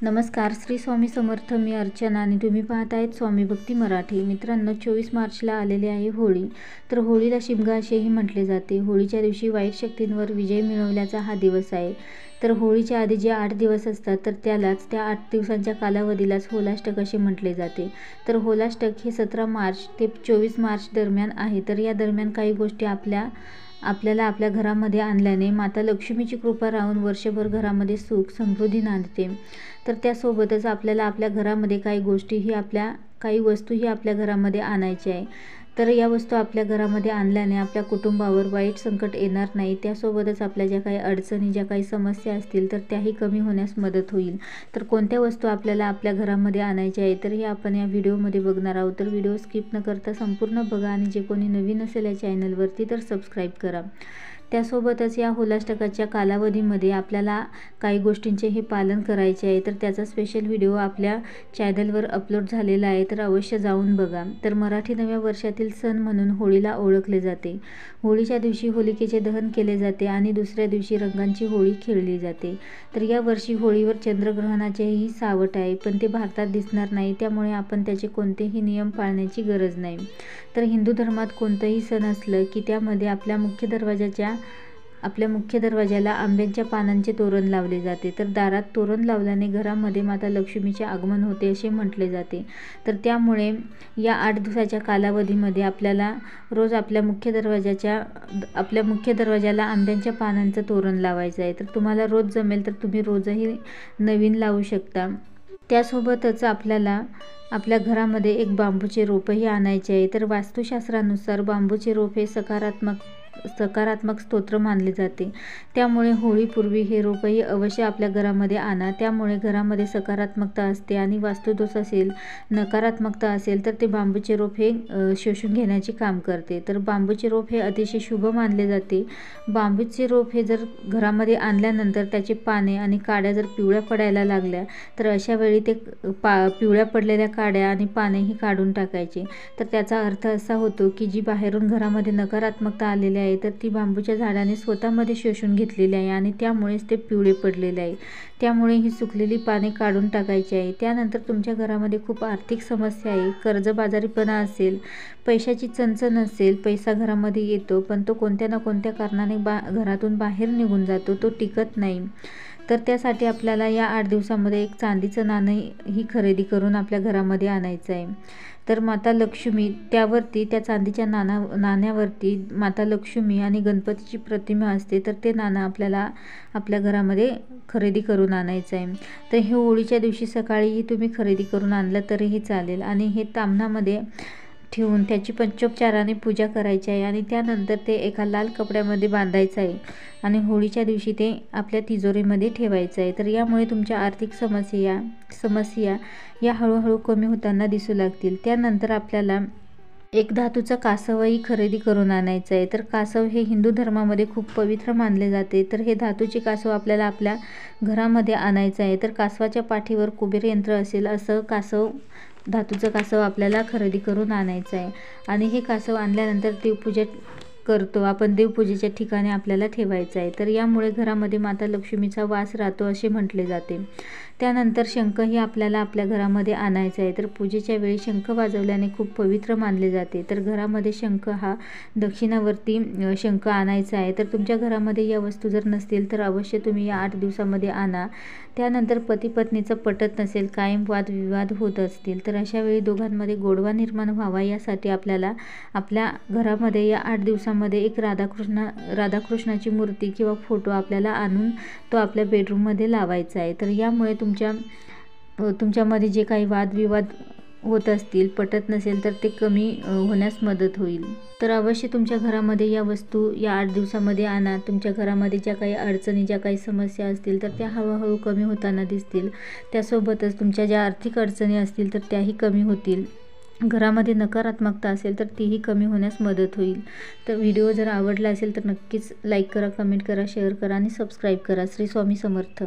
नमस्कार, श्री स्वामी समर्थ. मी अर्चना आणि तुम्ही पाहत आहेत स्वामी भक्ती मराठी. मित्रांनो, 24 मार्चला आलेली आहे होळी. तर होळीला शिमगा असेही म्हटले जाते. होळीच्या दिवशी वाईट शक्तींवर विजय मिळवल्याचा हा दिवस आहे. तर होळीच्या आधी जे 8 दिवस असतात तर त्या 8 दिवसांच्या कालावधीलाच होलाष्टक असे म्हटले जाते. तर होलाष्टक हे 17 मार्च ते 24 मार्च दरम्यान आहे. तर या दरम्यान काही गोष्टी आपल्याला आपल्या घरामध्ये आणल्याने माता लक्ष्मीची कृपा राहून वर्षभर घरामध्ये सुख समृद्धी नांदते. तर त्यासोबतच आपल्याला आपल्या घरामध्ये काही वस्तूही आपल्या घरामध्ये आणायच्या आहे. तर या वस्तू आपल्या घरामध्ये आणल्याने आपल्या कुटुंबावर वाईट संकट येणार नाही. त्यासोबतच आपल्या ज्या काही अडचणी, ज्या काही समस्या असतील तर त्याही कमी होण्यास मदत होईल. तर कोणत्या वस्तू आपल्याला आपल्या घरामध्ये आणायच्या आहे तर हे आपण या व्हिडिओमध्ये बघणार आहोत. तर व्हिडिओ स्किप न करता संपूर्ण बघा आणि जे कोणी नवीन असेल या चॅनलवरती तर सबस्क्राईब करा. त्यासोबतच या होलाष्टकाच्या कालावधीमध्ये आपल्याला काही गोष्टींचे हे पालन करायचे आहे. तर त्याचा स्पेशल व्हिडिओ आपल्या चॅनलवर अपलोड झालेला आहे, तर अवश्य जाऊन बघा. तर मराठी नव्या वर्षातील सण म्हणून होळीला ओळखले जाते. होळीच्या दिवशी होलिकेचे दहन केले जाते आणि दुसऱ्या दिवशी रंगांची होळी खेळली जाते. तर या वर्षी होळीवर चंद्रग्रहणाचेही सावट आहे, पण ते भारतात दिसणार नाही, त्यामुळे आपण त्याचे कोणतेही नियम पाळण्याची गरज नाही. तर हिंदू धर्मात कोणतंही सण असलं की त्यामध्ये आपल्या मुख्य दरवाजाला आंब्याच्या पानांचे तोरण लावले जाते. तर दारात तोरण लावल्याने घरामध्ये माता लक्ष्मीचे आगमन होते असे म्हटले जाते. तर त्यामुळे या 8 दिवसाच्या कालावधीमध्ये आपल्याला रोज आपल्या मुख्य दरवाजाला आंब्याच्या पानांचं तोरण लावायचं आहे. तर तुम्हाला रोज जमेल तर तुम्ही रोजही नवीन लावू शकता. त्यासोबतच आपल्याला आपल्या घरामध्ये एक बांबूचे रोपही आणायचे आहे. तर वास्तुशास्त्रानुसार बांबूचे रोप हे सकारात्मक स्तोत्र मानले जाते. त्यामुळे होळीपूर्वी हे रोपही अवश्य आपल्या घरामध्ये आणा. त्यामुळे घरामध्ये सकारात्मकता असते आणि वास्तुदोष असेल, नकारात्मकता असेल तर ते बांबूचे रोप हे शोषून घेण्याचे काम करते. तर बांबूचे रोप हे अतिशय शुभ मानले जाते. बांबूचे रोप हे जर घरामध्ये आणल्यानंतर त्याचे पाने आणि काड्या जर पिवळ्या पडायला लागल्या तर अशा वेळी ते पिवळ्या पडलेल्या काड्या आणि पानेही काढून टाकायचे. तर त्याचा अर्थ असा होतो की जी बाहेरून घरामध्ये नकारात्मकता आलेली आहे तर ती बांबूच्या झाडाने स्वतःमध्ये शोषून घेतलेली आहे आणि त्यामुळेच ते पिवळे पडलेले आहे. त्यामुळे ही सुकलेली पाने काढून टाकायची आहे. त्यानंतर तुमच्या घरामध्ये खूप आर्थिक समस्या आहे, कर्जबाजारीपणा असेल, पैशाची चणचण असेल, पैसा घरामध्ये येतो पण तो कोणत्या ना कोणत्या कारणाने घरातून बाहेर निघून जातो, तो टिकत नाही. तर त्यासाठी आपल्याला या 8 दिवसामध्ये एक चांदीचं नाणं ही खरेदी करून आपल्या घरामध्ये आणायचं आहे. तर माता लक्ष्मी त्या चांदीच्या नाण्यावरती माता लक्ष्मी आणि गणपतीची प्रतिमा असते. तर ते नाणं आपल्याला आपल्या घरामध्ये खरेदी करून आणायचं आहे. तर हे होळीच्या दिवशी सकाळीही तुम्ही खरेदी करून आणलं तरीही चालेल आणि हे ताम्हणामध्ये ठेवून त्याची पंचोपचाराने पूजा करायची आहे आणि त्यानंतर ते एका लाल कपड्यामध्ये बांधायचं आहे आणि होळीच्या दिवशी ते आपल्या तिजोरीमध्ये ठेवायचं आहे. तर यामुळे तुमच्या आर्थिक समस्या या हळूहळू कमी होताना दिसू लागतील. त्यानंतर आपल्याला एक धातूचं कासवही खरेदी करून आणायचं आहे. तर कासव हे हिंदू धर्मामध्ये खूप पवित्र मानले जाते. तर हे धातूचे कासव आपल्याला आपल्या घरामध्ये आणायचं आहे. तर कासवाच्या पाठीवर कुबेर यंत्र असेल असं धातूचं कासव आपल्याला खरेदी करून आणायचं आहे आणि हे कासव आणल्यानंतर देवपूजा करतो आपण, देवपूजेच्या ठिकाणी आपल्याला ठेवायचं आहे. तर यामुळे घरामध्ये माता लक्ष्मीचा वास राहतो असे म्हटले जाते. त्यानंतर शंखही आपल्याला आपल्या घरामध्ये आणायचा आहे. तर पूजेच्या वेळी शंख वाजवल्याने खूप पवित्र मानले जाते. तर घरामध्ये शंख हा दक्षिणावर्ती शंख आणायचा आहे. तर तुमच्या घरामध्ये या वस्तू जर नसतील तर अवश्य तुम्ही या 8 दिवसामध्ये आणा. त्यानंतर पती पत्नीचं पटत नसेल, कायम वादविवाद होत असतील तर अशा वेळी दोघांमध्ये गोडवा निर्माण व्हावा यासाठी आपल्याला आपल्या घरामध्ये या 8 दिवसामध्ये एक राधाकृष्णाची मूर्ती किंवा फोटो आपल्याला आणून तो आपल्या बेडरूममध्ये लावायचा आहे. तर यामुळे तुमच्यामध्ये जे काही वादविवाद होत असतील, पटत नसेल तर ते कमी होण्यास मदत होईल. तर अवश्य तुमच्या घरामध्ये या वस्तू या 8 दिवसामध्ये आणा. तुमच्या घरामध्ये ज्या काही अडचणी, ज्या काही समस्या असतील तर त्या हळूहळू कमी होताना दिसतील. त्यासोबतच तुमच्या ज्या आर्थिक अडचणी असतील तर त्याही कमी होतील. घरामध्ये नकारात्मकता असेल तर तीही कमी होण्यास मदत होईल. तर व्हिडिओ जर आवडला असेल तर नक्कीच लाईक करा, कमेंट करा, शेअर करा आणि सबस्क्राईब करा. श्री स्वामी समर्थ.